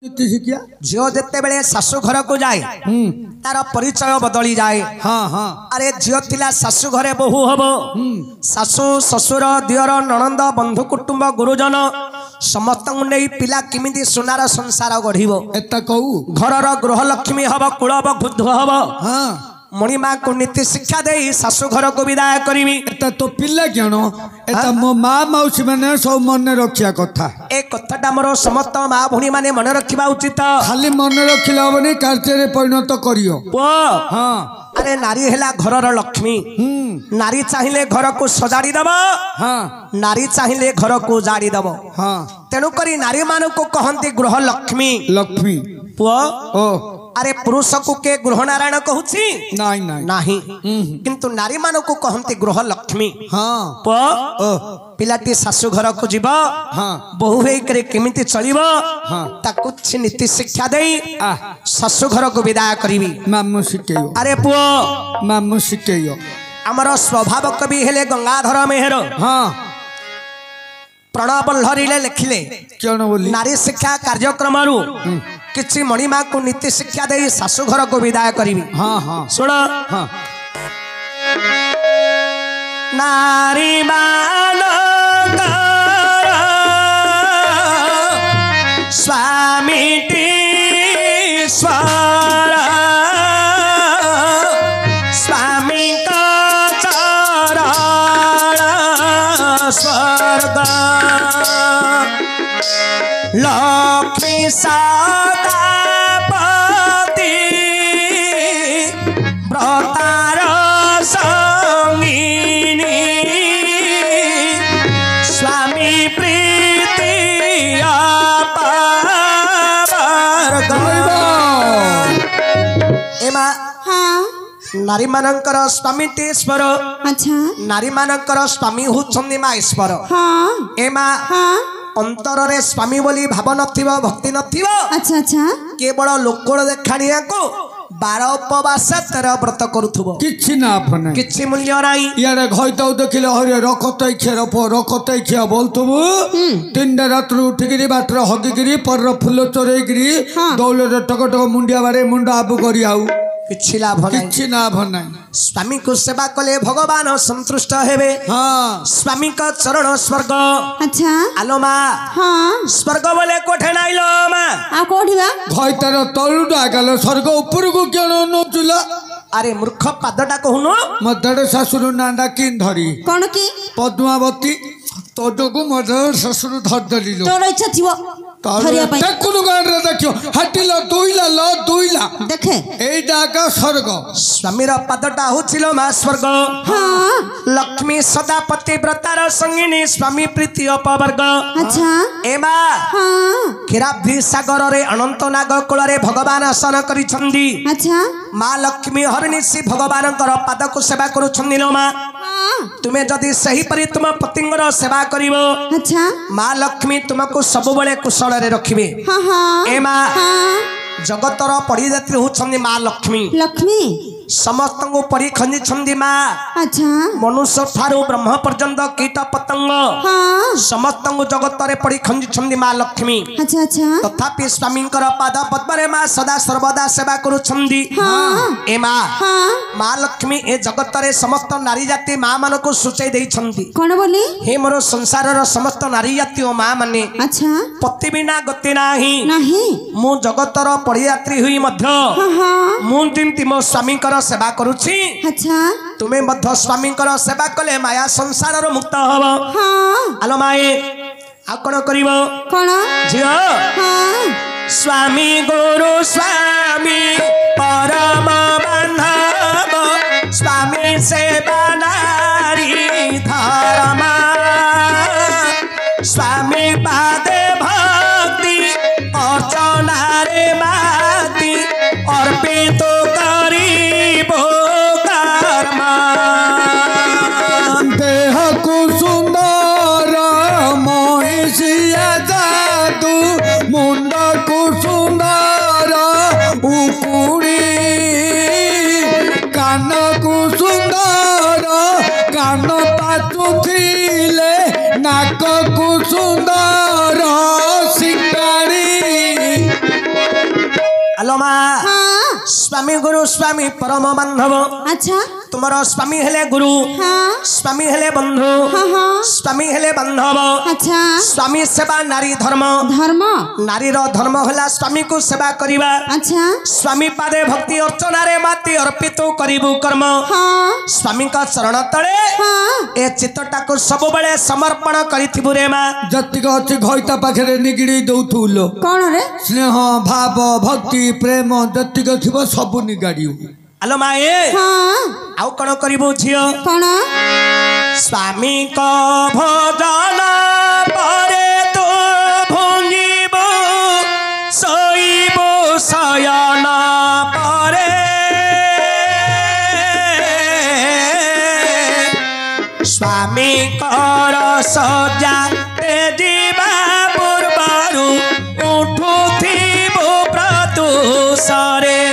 झील जिते बेले शाशु घर को जाए तार परिचय बदली जाए। हाँ हाँ अरे झील थिला शाशु घरे बहु हम शाशु ससुर दियर ननंद बंधु कुटुंब गुरुजन समस्त नहीं पिला किमिति सुनार संसार गढ़ एता कहू घर गृह लक्ष्मी हम कुलव बुद्ध हम हाँ मणिमा को नीति शिक्षा दे शाशु घर को विदाय करी। एता तो पिला क्यों एता मो माँ मौसी मैंने सब मन रखा कथा ए कथाटा मोर समस्त माँ भौणी माने मन रखा उचित। खाली मन रखिले हेनी कार्य परिणत करियो। हाँ अरे नारी हेला घरर लक्ष्मी नारी चाहिए घर को सजाड़ी दब हाँ नारी चाहिए घर को जाड़ी दब हाँ तेणुकरी नारी मान को कहती गृह लक्ष्मी लक्ष्मी पुआ ओ अरे पुरुष को के गृह नारायण कहूची नहीं नहीं नहीं किंतु नारी मान को कहती गृह लक्ष्मी। हाँ पुआ ओ पिलाटी शाशु घर को जीव हाँ बहु होकर केमिति चलिब हाँ ताकु छि नीति शिक्षा दे आ शाशु घर को विदाय करी। मामू शिखेयो अरे पुआ मामू शिखेयो आमर स्वभाव कवि हेले गंगाधर मेहर हाँ प्रणव लहरी लिखिले क्यों बोली नारी शिक्षा कार्यक्रम किछि मणिमा को नीति शिक्षा दे शाशु घर को विदाय करी। हाँ हाँ सुन हाँ नारी स्वामी स्वर स्वामी का चरण स्वर्ग लक्ष्मी सदापति व्रतार संगिनी स्वामी प्रीति एमा नारी मानकर स्वामी ईश्वर अच्छा नारी मानकर स्वामी होउछन्ती मा ईश्वर हाँ एमा अंतर रे स्वामी बोली भाव नथिबो भक्ति नथिबो अच्छा अच्छा केवल लोकड़ देखाणिया को 12 उपवास 13 व्रत करुथुबो किछि ना अपने किछि मूल्य नाही यारे घइताउ देखिले हरे रखतै खेर रखतै खिया बोलतबु 3 रात उठिगिरी बाटर हगिगिरी पर फुल चोरेगिरी दौलरे टक टक मुंडिया बारे मुंडा आबु करी आउ किछि लाभ नाही किछि ना भनाई स्वामी को सेवा कले भगवान संतुष्ट हेबे। हाँ स्वामी का चरण स्वर्ग अच्छा आलो मा हाँ स्वर्ग बोले कोठे नाइलो मा आ कोठिबा घइतार तळु डागल स्वर्ग ऊपर को केनो नचुला अरे मूर्ख पादटा कहूनो मदर ससुर नांडा किन धरी कोन की पद्मावती तोडको मदर ससुर धर दलिलो तोर इच्छा थिबो धरिया पई तकुनु गान रे देखियो हटिलो दुइला देखे एई डाका स्वर्ग स्वामीर पादटा होछिलो मा स्वर्ग हाँ लक्ष्मी सदापति व्रतार संगिनी स्वामी प्रीति अपवर्ग अच्छा एमा हाँ क्षीराब्धि सागर रे अनंत नाग कुल रे भगवान आसन करिछन्दी अच्छा माँ लक्ष्मी हरनिशी भगवान पाद को सेवा करुछन्दी लो माँ तुम्हें जदि सही परी तुम पतिंगर सेवा करिवो अच्छा माँ लक्ष्मी तुमको सबुबले कुशल रे रखिबे। हाँ हाँ ए माँ हाँ जगतर परिजात्री होछन्दी माँ लक्ष्मी लक्ष्मी समस्त को परी खंजी छंदी माँ अच्छा मनुष्य ठारू ब्रह्म पर्यंत कीट पतंग हाँ समस्त को जगतरे परी खंजी छंदी माँ लक्ष्मी अच्छा अच्छा तथापि स्वामींकर पाद पद्मरे माँ सदा सर्वदा सेवा करुछन्दी। हाँ ए माँ हाँ माँ लक्ष्मी ए जगतरे समस्त नारी जाति माँ मान को सूचई देइछन्ती कौन बोली हे मोर संसार समस्त नारी जाति ओ माँ माने अच्छा पति बिना गति नाही नहीं मु जगतर परियात्री हुई मध्य हाँ हाँ मु दिनती मो स्वामींकर सेवा करुछि अच्छा तुम्हें मध्य स्वामींकर सेवा कले माया संसार मुक्त हब। हाँ आलो माए आ कोन करिवो कौन झियो हाँ स्वामी गुरु स्वामी परम बांधव स्वामी सेवा नारी धर्म स्वामी पादे भक्ति अर्चना रे माती अर्पित करिबो कर्म देह को सुंदर महिषिया जादू मुंड को सुंदर उकुड़ी कान को सुंदर कान पाचुथिले नाक को सुंदर शिकारी आलो मा हाँ स्वामी गुरु स्वामी परम बांधव अच्छा तुमर स्वामी हेले गुरु हाँ स्वामी हेले बंधु हाँ हाँ स्वामी हेले बांधव अच्छा स्वामी सेवा नारी धर्म धर्म नारीर धर्म होला स्वामी को सेवा करिबा अच्छा स्वामी पादे भक्ति अर्चना रे माती अर्पित करिबु कर्म हाँ स्वामी का चरण तले हाँ ए चित्तटा को सब बेले समर्पण करिथिबु रे मा जतिक अच्छी घईता पाखे निगिड़ी दौथुलो कौन रे स्नेह भाव भक्ति प्रेम जतिक थिब सब निगाड़ी आलो मा ए हाँ आउ कोन करिबु झियो कौन स्वामी को भजन परे तो भुंजिबु सोइबु शयन परे स्वामी कर सजा तेजिबा पूर्वरु उठुथिबु प्रत्युषरे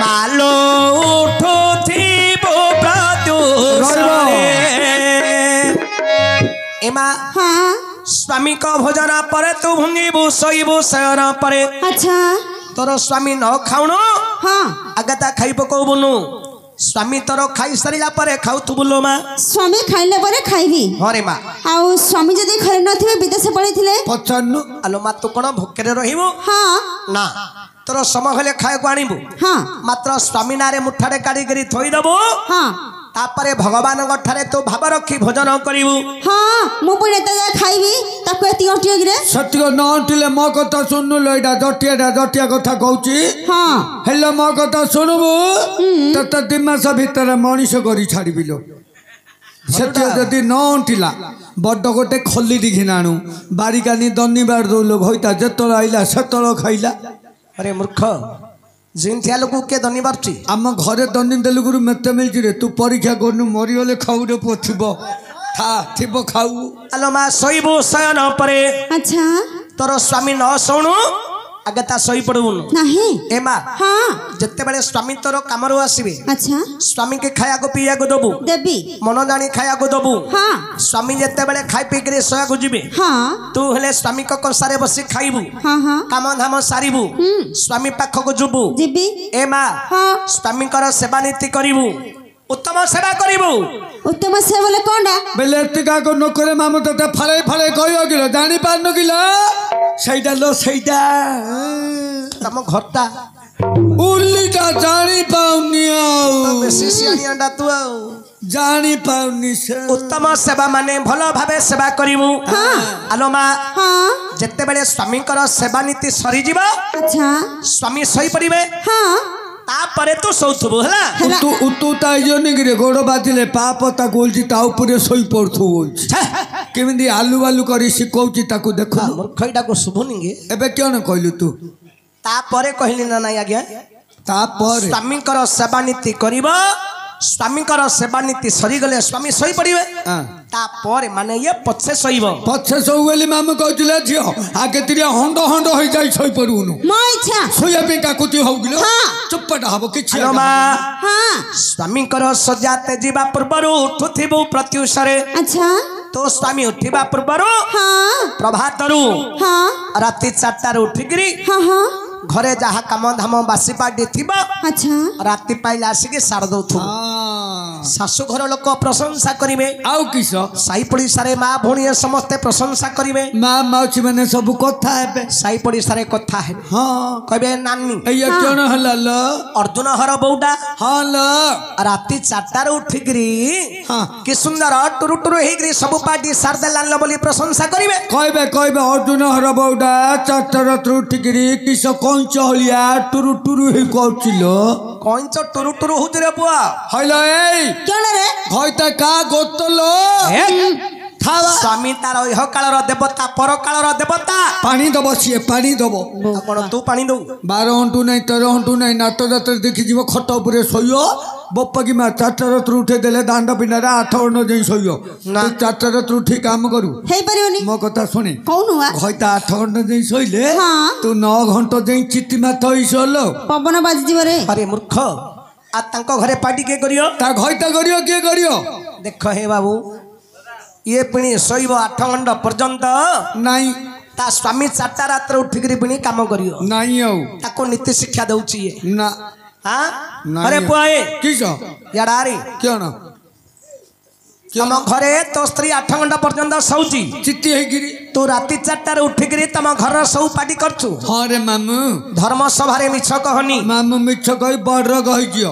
मालो उठुथिबु प्रत्युषरे एमा हाँ स्वामी को भोजन परे तू भुंगिबु सोइबु शयन परे अच्छा तोर स्वामी न खाउनु हाँ आगता खाइ पकौबुनु स्वामी तोर खाई सारिला परे खाउथुबुलो मा स्वामी खाइले परे खाइबी हरे मा आउ स्वामी जदि घरे नथिबे विदेश पळैथिले पचानु आलो मा तू कोन भोकरे रहिबु हाँ ना तोर समय हेले खाइको आनिबु हाँ मात्र स्वामी नारे मुठारे काढी करी थोई दबु हाँ तापरे भगवान गठारे तू भाव रखी भोजन करिबु हाँ मु पुणे त खाइबी ताको एति अटियो गिरे सत्य न अंटिले मो कथा सुननु लइडा जटिया कथा कहूची हाँ हेलो मो कथा सुनबु तत दिमास भितर मनीष करी छाड़बिलो सत्य जदि न अंटिला बड्ड गोटे खल्ली घिनाणु बारिकानी दनिबार दौलो घईता जेतल आइला सेतल खाइला अरे मूर्ख जिनथिया लोक के धन्यवाद छी आम घरे दनि देलुगुरु मेते मिलची रे तू परीक्षा करनु मरिगले खाऊ रे पोथिबो था थिबो खाऊ आलो मा सोइबु शयन परे अच्छा तोर स्वामी न सोणु आगता सोई पड़बुनु नहीं एमा हाँ जत्ते बेले स्वामी तोर कामरो आसीबे अच्छा स्वामी के खाया को पिया को दबु देवी मन जानी खाया को दबु हाँ स्वामी जत्ते बेले खाई पी करे सोया को जिबे हाँ तू हेले स्वामी को कसारे बसी खाइबु हाँ हाँ काम धाम सारिबु स्वामी पाख को जुबु जीबी एमा हाँ स्वामी कर सेवा नीति करिबु उत्तम सेवा करिबु उत्तम से बोले कौनडा बेले एतिका को नकरे मामु तते फाले फाले कहियो किलो जानि पारनु किलो सैडा लो सैडा तम घरटा उल्लीटा जानि पाउनी आउ बेसी सियानी अंडा तू आउ जानि पाउनी से उत्तम सेवा माने भलो भाबे सेवा करिबु आलो मा हाँ जत्ते बेले स्वामी कर सेवा नीति सरी जिबा अच्छा स्वामी सही पड़िबे हाँ तापरे तू सौथुबु हला उतु ताइजो निगिरे गोड़ बाजिले पाप ताको बोलची ता ऊपर सोई पड़थु बोलची केमिंदी आलू आलू करी सिकोउची ताको देखो मूर्खईटा को शुभुनी गे एबे क्यों न कहलु तू तापरे कहली ना नाही आज्ञा तापर स्वामी कर सेवा नीति करिबा स्वामी कर सेवा नीति सरी गले स्वामी सही पड़िबे तापरे माने ये पछे सहीबो पछे सोवेली मामू कहतिले झियो आगे तिरिया हंडो हंडो होई जाई सोई पड़ुनु मो इच्छा सोया पे काकुती हो गिलो हाँ। चुप्पटा हबो किछि आलो मा हाँ स्वामी कर सजाते जीवा पूर्वरु उठुथिबु प्रत्युषरे अच्छा तो स्वामी उठिबा पूर्वरु हाँ प्रभातरु हाँ राति 4टार उठिकरी हाँ हाँ घरे जहा काम धाम बासी पाटी थिबा अच्छा राति पाइला आसिके सार दउथु शाशु घर लोक प्रशंसा करिवे आउ किसो साई पड़िसारे माँ भौणी समस्ते प्रशंसा करिवे माँ माउची माने सब कथा हेबे साई पड़िसारे कथा है हाँ कहबे नानी एया क्यों न हला ल अर्जुन हर बौडा हाँ ल राति 4टार उठिकरी हाँ कि सुंदर टुरु टुरु हेकरी सब पार्टी सार देलान बोली प्रशंसा करिवे कहबे अर्जुन हर बौडा 4टा रात उठिकरी किसो कंच हलिया टुरु टुरु हे कहचिलो कौंच टुरु टुरु हुजरे बुआ हलो ए क्यों रे हयता का गोतलो खावा स्वामी तार इह कालर देवता पर कालर देवता पानी दबो सिए पानी दबो कौन तू पानी दऊ 12 घंटू नहीं 13 घंटू नहीं नाट जात देखी जीव खट उपरे सोइयो बप्पा की माँ 4टा रात उठे देले दांड पिंडारे 8 घंटा जाई सोइयो ना। 4टा रात उठी काम करू हे परियोनी मो कथा सुने कौन हुआ घयता 8 घंटा जाई सोइले हाँ। तू 9 घंटा जाई चिट्टी माथ होइसलो पवन बाजी जीव रे अरे मूर्ख आ तांको घरे पार्टी के करियो ता घयता करियो के करियो देख हे बाबू ये पिणी शोब 8 घंटा पर्यंत नहीं ତା ସ୍ୱାମୀ 4ଟା ରାତିରେ ଉଠିକିରି ପୁଣି କାମ କରିବ ନାଇଁ ଆଉ ତାକୁ ନୀତି ଶିକ୍ଷା ଦଉଛି ଇଏ ନା ହଁ ନାଇଁ ଆରେ ଆଉ। ପୁଅ ଏ କିସ ଇଆଡେ ଆରେ କିଅଣ ତମ ଘରେ ତୋ ସ୍ତ୍ରୀ 8 ଘଣ୍ଟା ପର୍ଯ୍ୟନ୍ତ ଶୋଉଛି ଚିତି ହେଇକିରି ତୁ ରାତି 4ଟାରେ ଉଠିକିରି ତମ ଘରର ସବୁ ପାଟି କରୁଛୁ ହଁ ରେ ମାମୁ ଧର୍ମ ସଭାରେ ମିଛ କହନି ମାମୁ ମିଛ କହି ବଡର କହିଯିଅ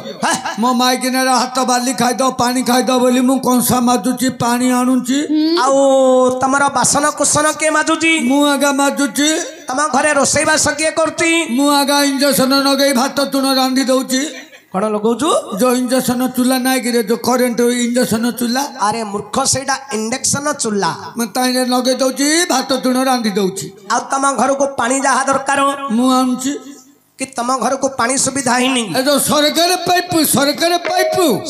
ମୋ ମାଇକିନାର ହାତ ବାଲି ଖାଇଦବ ପାଣି ଖାଇଦବ ବୋଲି ମୁଁ କଂସା ମାଜୁଛି ପାଣି ଆଣୁଛି ଆଉ ତମର ବାସନ କୁସନ କିଏ ମାଜୁଛି ମୁଁ ଆଗା ମାଜୁଛି ତମ ଘରେ ରୋଷେଇବାସ କିଏ କରୁଛି ମୁଁ ଆଗା ଇଞ୍ଜେକ୍ସନ ଲଗେଇ ଭାତ ତୁଣ ରାନ୍ଧି ଦଉଛି କଣ ଲଗଉଛୁ ଯୋଉ ଇଞ୍ଜେକ୍ସନ ଚୁଲା ନାଇଁ କିରେ ଯୋଉ କରେଣ୍ଟ ଇଞ୍ଜେକ୍ସନ ଚୁଲା ଆରେ ମୂର୍ଖ ସେଇଟା ଇଣ୍ଡକ୍ସନ ଚୁଲା ମୁଁ ତାଇରେ ଲଗେଇ ଦଉଛି ଭାତ ତୁଣ ରାନ୍ଧି ଦଉଛି ଆଉ ତମ ଘରକୁ ପାଣି ଯାହା ଦରକାର ମୁଁ ଆଣୁଛି କି ତମ ଘରକୁ ପାଣି ସୁବିଧା ହେଇନି ଏ ଯୋଉ ସରକାର ପାଇପ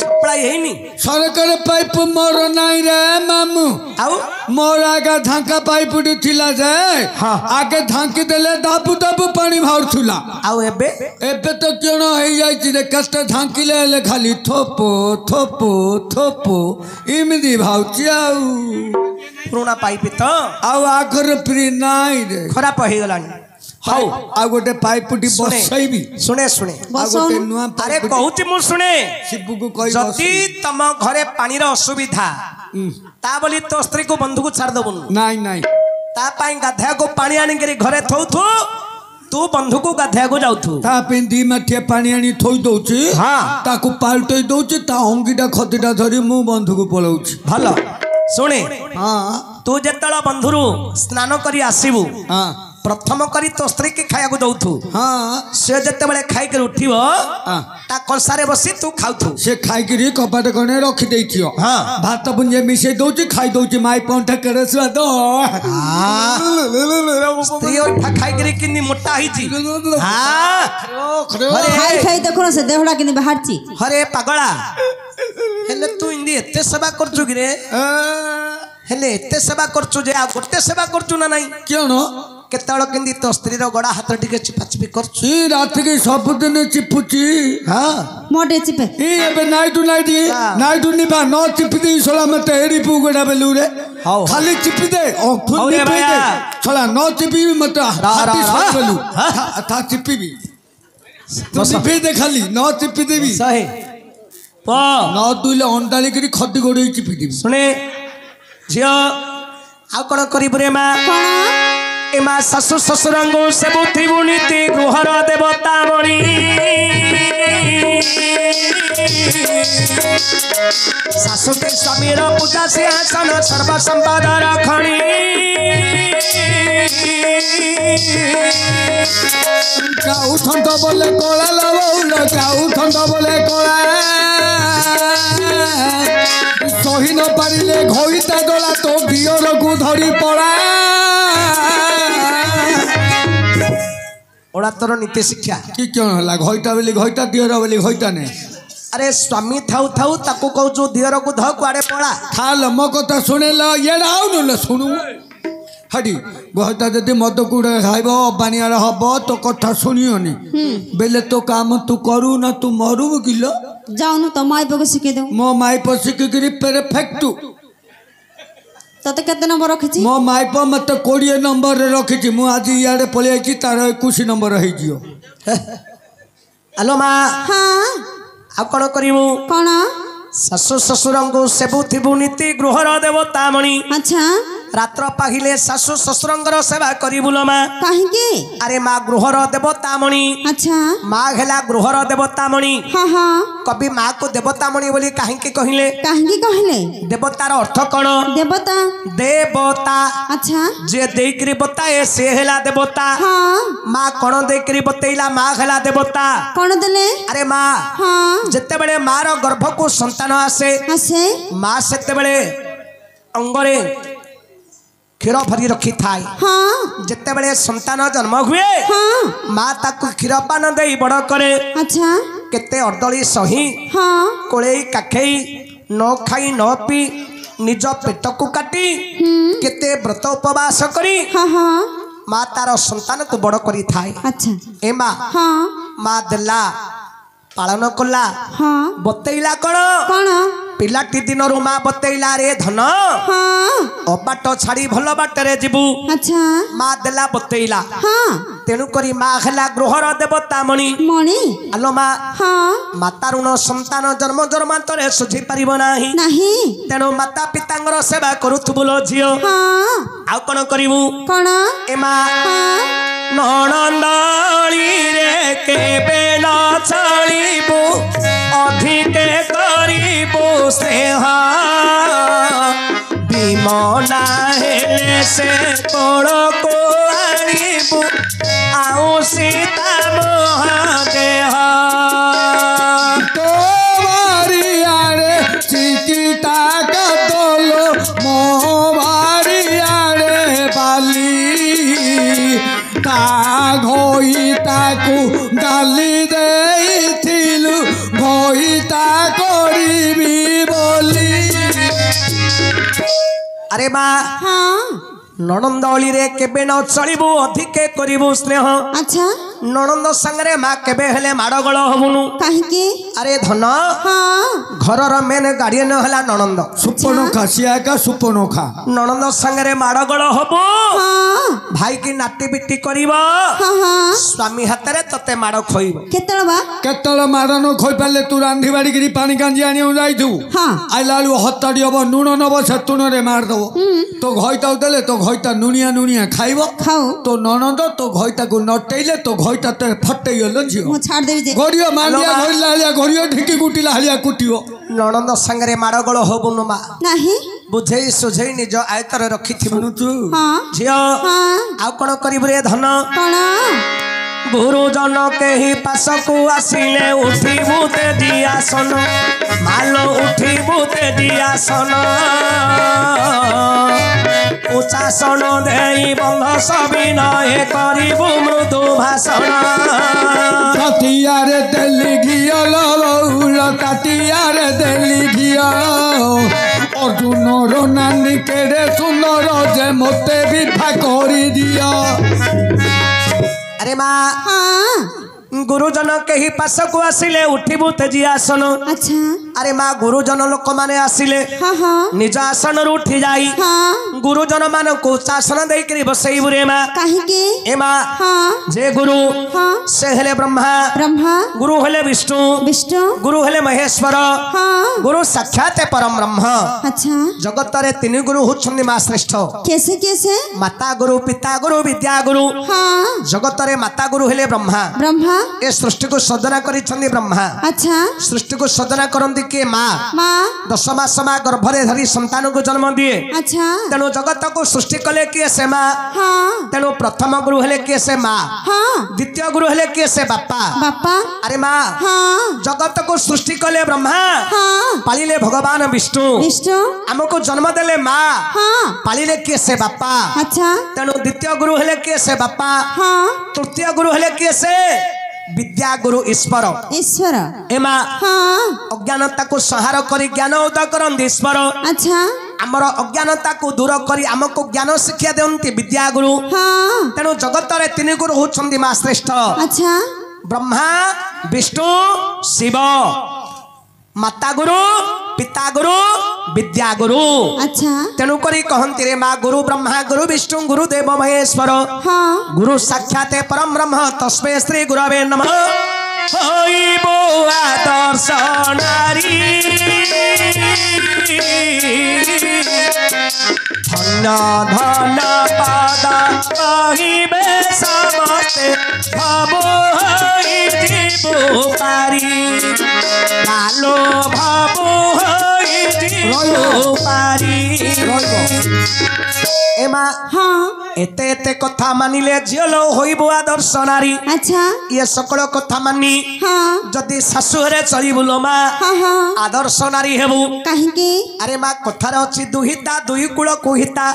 ସପ୍ଲାଇ ହେଇନି ସରକାର ପାଇପ ମୋର ନାଇଁ ରେ ମାମୁ ଆଉ ମୋର ଆଗେ ଢାଙ୍କା ପାଇପଟି ଥିଲା ଯେ ଆଗେ ଢାଙ୍କି ଦେଲେ ଦାବୁ ଦାବୁ ପାଣି ବାହାରୁଥିଲା ଆଉ ଏବେ ଏବେ ତ କିଣ ହେଇଯାଇଛି ରେ କେତେ ଢାଙ୍କିଲେ ହେଲେ ଖାଲି ଥୋପ ଥୋପ ଥୋପ ଏମିତି ବାହାରୁଛି ଆଉ ପୁରୁଣା ପାଇପ୍ ତ ଆଉ ଆଗର ପ୍ରି ନାଇଁ ରେ ଖରାପ ହେଇଗଲାଣି ହଉ ଆଉ ଗୋଟେ ପାଇପଟି ଶୁଣେ ବସେଇବି ଶୁଣେ ଶୁଣେ ଆଉ ଗୋଟେ ନୂଆ ଆରେ ପାଇପଟି କହୁଛି ମୁଁ ଶୁଣେ ଶିବୁକୁ କହି ଯଦି ତମ ଘରେ ପାଣିର ଅସୁବିଧା ତା ବୋଲି ତୋ ସ୍ତ୍ରୀକୁ ବନ୍ଧୁକୁ ଛାଡ଼ିଦବୁନି ନାଇଁ ନାଇଁ ତା ପାଇଁ ଗାଧେଇବାକୁ ପାଣି ଆଣିକିରି ଘରେ ଥଉଥୁ ତୁ ବନ୍ଧୁକୁ ଗାଧେଇବାକୁ ଯାଉଥୁ ତା ପାଇଁ 2 ମାଠିଆ ପାଣି ଆଣି ଥୋଇ ଦଉଛି ତାକୁ ପାଲଟେଇ ଦଉଛି ତା ଅଙ୍ଗିଟା ଖଦିଟା ଧରି ମୁଁ ବନ୍ଧୁକୁ ପଳଉଛି ଭଲ ଶୁଣେ ହଁ ତୁ ଯେତେବେଳେ ବନ୍ଧୁରୁ ସ୍ନାନ କରି ଆସିବୁ ହଁ ପ୍ରଥମ କରି ତୋ ସ୍ତ୍ରୀ କି ଖାଇବାକୁ ଦଉଥୁ ହଁ ସେ ଯେତେବେଳେ ଖାଇକି ଉଠିବ ତା କଂସାରେ ବସି ତୁ ଖାଉଥୁ ସେ ଖାଇକିରି କବାଟ କଣେ ରଖି ଦେଇଥିବ ହଁ ଭାତ ପୁଞ୍ଜେ ମିଶେଇ ଦଉଛି ଖାଇ ଦଉଛି ମାଇ ପଣ୍ଠା କେଡେ ସ୍ୱାଦ ସ୍ତ୍ରୀ ଅଠା ଖାଇକିରି କିନ୍ତି ମୋଟା ହେଇଛି ଖାଇ ଖାଇ ଦେଖୁନ ସେ ଦେହଟା କେମିତି ବାହାରିଛି ହରେ ପାଗଳା ହେଲେ ତୁ ଇନ୍ତି ଏତେ ସେବା କରୁଛୁ କିରେ ହେଲେ ଏତେ ସେବା କରୁଛୁ ଯେ ଆଉ ଗୋଟେ ସେବା କରୁଛୁ ନା ନାଇଁ କିଅଣ କେତେବେଳେ କେମିତି ତୋ ସ୍ତ୍ରୀର ଗୋଡା ହାତ ଟିକେ ଚିପାଚିପି କରୁଛୁ ରାତିକି ସବୁଦିନ ଚିପୁଛି ହଁ ମୋ ଟିକେ ଚିପେ ଏବେ ନାଇଟୁ ନିବା ନ ଚିପି ଦେଇ ଶଳା ମତେ ଏଡି ପୁ ଗୋଟା ବେଲୁରେ ହଉ ଖାଲି ଚିପି ଦେ ଶଳା ନ ଚିପିବି ମତେ ତା ଚିପିବି ଚିପି ଦେ ଖାଲି ନ ଚିପି ଦେବି ଶହେ ନ ଦୁଇଲେ ଅଣ୍ଡାଳିକିରି ଖଦି ଗୋଡେଇ ଚିପି ଦେବି ଶୁଣେ ଝିଅ ଆଉ କଣ କରିବୁ ରେ ମା ଏ ମା ଶାଶୁ ଶ୍ୱଶୁରଙ୍କୁ ସେବୁଥିବୁ ନୀତି ଗୃହର ଦେବତା ମଣି ଶାଶୁଟି ସ୍ୱାମୀର ପୂଜା ସିଂହାସନ ସର୍ବସମ୍ପଦର ଖଣି ଗାଉଥଣ୍ଡ ବୋଲେ କଳା ଲବଉଲ ଗାଉଥଣ୍ଡ ବୋଲେ କଳା ସହି ନ ପାରିଲେ ଘଇତା ଗଲା ତୋ ଦିଅରକୁ ଧରି ପଳା ওরা তোর নীতি শিক্ষা কি কেন হলা ঘইতা বলি ঘইতা দিଅର বলি ঘইতা নে আরে স্বামী থাউ থাউ তাকু কହୁଛୁ দিଅରକୁ ଧ କୁଆଡେ ପଳା ଖାଲ ମୋ କଥା ଶୁଣିଲ ଇଆଡ଼େ ଆଉନୁ ଶୁଣୁ ହାଡ଼ି ଘଇତା ଯଦି ମଦ କୁଡ଼େ ଖାଇବ ଅବାଣିଆର ହବ ତୋ କଥା ଶୁଣିବନି ବେଲେ ତୋ କାମ ତୁ କରୁ ନା ତୁ ମରୁ କିଲୋ ଯାଉନୁ ତ ମାଇପକୁ ଶିଖେଇ ଦେଉ ମୋ ମାଇପ ଶିଖିକିରି ପେରଫେକ୍ଟ ତତେ କେତେ ନମ୍ବର ରଖିଛି ମୋ ମାଇପ ମତେ 20 ନମ୍ବରରେ ରଖିଛି ମୁଁ ଆଜି ଇଆଡ଼େ ପଳେଇ ଆଇଛି ତାର 21 ନମ୍ବର ହେଇଯିବ ଆଲୋ ମା ହଁ ଆଉ କଣ କରିବୁ କଣ ଶାଶୁ ଶ୍ୱଶୁରଙ୍କୁ ସେବୁଥିବୁ ନୀତି ଗୃହର ଦେବତା ମଣି ଆଚ୍ଛା ରାତ୍ର ପାହିଲେ ଶାଶୁ ଶ୍ୱଶୁରଙ୍କର ସେବା କରିବୁଲ ମା କାହିଁକି ଆରେ ମା ଗୃହର ଦେବତା ମଣି ଆଚ୍ଛା ମା ହେଲା ଗୃହର ଦେବତା ମଣି ହଁ ହଁ କବି ମା କୁ ଦେବତା ମଣି ବୋଲି କାହିଁକି କହିଲେ କାହିଁକି କହିଲେ ଦେବତାର ଅର୍ଥ କଣ ଦେବତା ଦେବତା ଆଚ୍ଛା ଯେ ଦେଇକିରି ବତାଏ ସେ ହେଲା ଦେବତା ହଁ ମା କଣ ଦେଇକିରି ବତେଇଲା ମା ହେଲା ଦେବତା କଣ ଦେଲେ ଆରେ ମା ହଁ ଯେତେବେଳେ ମାର ଗର୍ଭକୁ ସନ୍ତାନ ଆସେ ଆସେ ମା ସେତେବେଳେ ଅଙ୍ଗରେ କ୍ଷୀର ଭରି ରଖିଥାଏ ହଁ ଯେତେବେଳେ ସନ୍ତାନ ଜନ୍ମ ହୁଏ ହଁ ମା ତାକୁ କ୍ଷୀର ପାନ ଦେଇ ବଡ କରେ ଆଚ୍ଛା କେତେ ଅର୍ଦଳି ସହି ହଁ କୋଳେଇ କାଖେଇ ନ ଖାଇ ନ ପିଇ ନିଜ ପେଟକୁ କାଟି କେତେ ବ୍ରତ ଉପବାସ କରି ହଁ ହଁ ମା ତାର ସନ୍ତାନକୁ ବଡ କରିଥାଏ ଆଚ୍ଛା ଏ ମା ହଁ ମା ଦେଲା ପାଳନ କଲା ହଁ ବତେଇଲା କଣ କଣ पिलाटी दिनरू माँ बतैला रे धन हाँ अबाट छाड़ी भल बाटरे जीवु अच्छा माँ देला बतैला हाँ तेणु करी माँ हेला गृहर देवता मणि मणि आलो माँ हाँ माता ऋण संतान जन्म जन्मांतरे सुझी पारिब नाही नहीं तेणु माता पितांगर सेवा करुथुबु लो झियो हाँ आउ कौन करिवु कौन ए माँ हाँ नणंदाली रे केबे न छाड़िबु अधिके करिबु स्नेह विमना हेले से कोड़ को आनिबु आउ सीता महादेह तो बारिया रे चिकिटा का दोलो मोह बारिया रे बाली ता घोईताकू गाली देइथिलु घोईता करिबी बोली अरे माँ हाँ नणंदली रे केबे न चलिबु अधिके करिबु स्नेह अच्छा नणंद संगरे माँ केबे हेले माड़गोल हबुनु काहिके अरे धन हाँ घरर मेन गार्डियन हला नणंद सुपनखा सिया का सुपनखा नणंद संगरे माड़गोल हबु हाँ भाई की नाटी बिटी करिब हाँ हाँ स्वामी हातरे तते माड़ खोइब केतଳ बा केतल मारन खोई पाले तू रांधी बाड़ी गिरी पानी कांजी आनी जाइथु हाँ आइला लु हत्ताड़ी हब नुण नब से तुणरे मार दब तो घईता देले तो घईता नुनिया नुनिया खाइब खाओ तो ननद तो घईता को नटेइले तो घईता ते फटई गल झियो मु छाड़ देबी जे घड़ियो मांडिया घड़िला हालिया घड़ियो ढिकी गुटिला हालिया कुटियो नणंद संगरे माड़गोल हबुनु माँ नहीं बुझेई सुझेई निज आयतर रखिथिबु सुनुचु हाँ झियो हाँ आउ कौन करिबु रे धन कौन गुरुजन केही पासकु आसिले उठिबु ते दियासन मालो उठिबु ते दियासन उच्चासन देई बंध सविनय करिबु मृदु भाषण तातियारे देली घिया लौल तातियारे देली घिया अर्जुन रो नानी केड़े सुंदर जे मते बिठा करी दिया अरे माँ हाँ गुरुजन केही पासकु आसिले उठिबु ते दियासन अच्छा अरे माँ गुरुजन लोक माने आसिले हाँ हाँ निज आसन उठी जाई हाँ गुरुजन मान को आसन देकरी बसैबु रे माँ काहिके ए माँ हाँ जे गुरु हाँ से हेले ब्रह्मा ब्रह्मा गुरु हेले विष्णु विष्णु गुरु हेले महेश्वर हाँ गुरु साक्षात परम ब्रह्म अच्छा जगत रे तीन गुरु होछन्ति माँ श्रेष्ठ कैसे कैसे माता गुरु पिता गुरु विद्या गुरु हाँ जगत रे माता गुरु हेले ब्रह्मा ब्रह्मा ए सृष्टि को सृजना करिछन्ति ब्रह्मा अच्छा सृष्टि को सृजना करन्ति के माँ माँ 10 मास माँ गर्भरे धरी संतान को जन्म दिए अच्छा तेणु जगत को सृष्टि कले किए से माँ हाँ तेणु प्रथम गुरु हेले किए से माँ हाँ द्वितीय गुरु हेले किए से बापा बापा अरे माँ हाँ जगत को सृष्टि कले ब्रह्मा हाँ पालिले भगवान विष्णु विष्णु आमको जन्म देले माँ हाँ पालिले किए से बापा अच्छा तेणु द्वितीय गुरु हेले किए से बापा हाँ तृतीय गुरु हेले किए से विद्या गुरु ईश्वर ईश्वर एमा हाँ अज्ञानता को संहार करी ज्ञान उदय करन्ति ईश्वर अच्छा आमर अज्ञानता को दूर करी आमको ज्ञान शिक्षा देउन्ति विद्या गुरु हाँ तेणु जगत रे तीन गुरु होछन्ति माँ श्रेष्ठ अच्छा ब्रह्मा विष्णु शिव माता गुरु पिता गुरु विद्या गुरु अच्छा तेणु करी कहन्ति रे माँ गुरु ब्रह्मा गुरु विष्णु गुरु देव महेश्वर हाँ गुरु साक्षात परम ब्रह्म तस्मै श्री गुरवे नमः होइबो आदर्श नारी धन धन पाद कहिबे समस्ते भव होइबो पारी कालो भव होइबो पारी एमा हाँ एते एते कथा मानिले झियल होइबो आदर्श नारी अच्छा ये सकल कथा मानी हाँ जदि शाशु घरे चलिबुलो माँ हाँ हाँ आदर्श नारी हेबु काहिके अरे माँ कथार अछि दुहिता दुई कूल कुहिता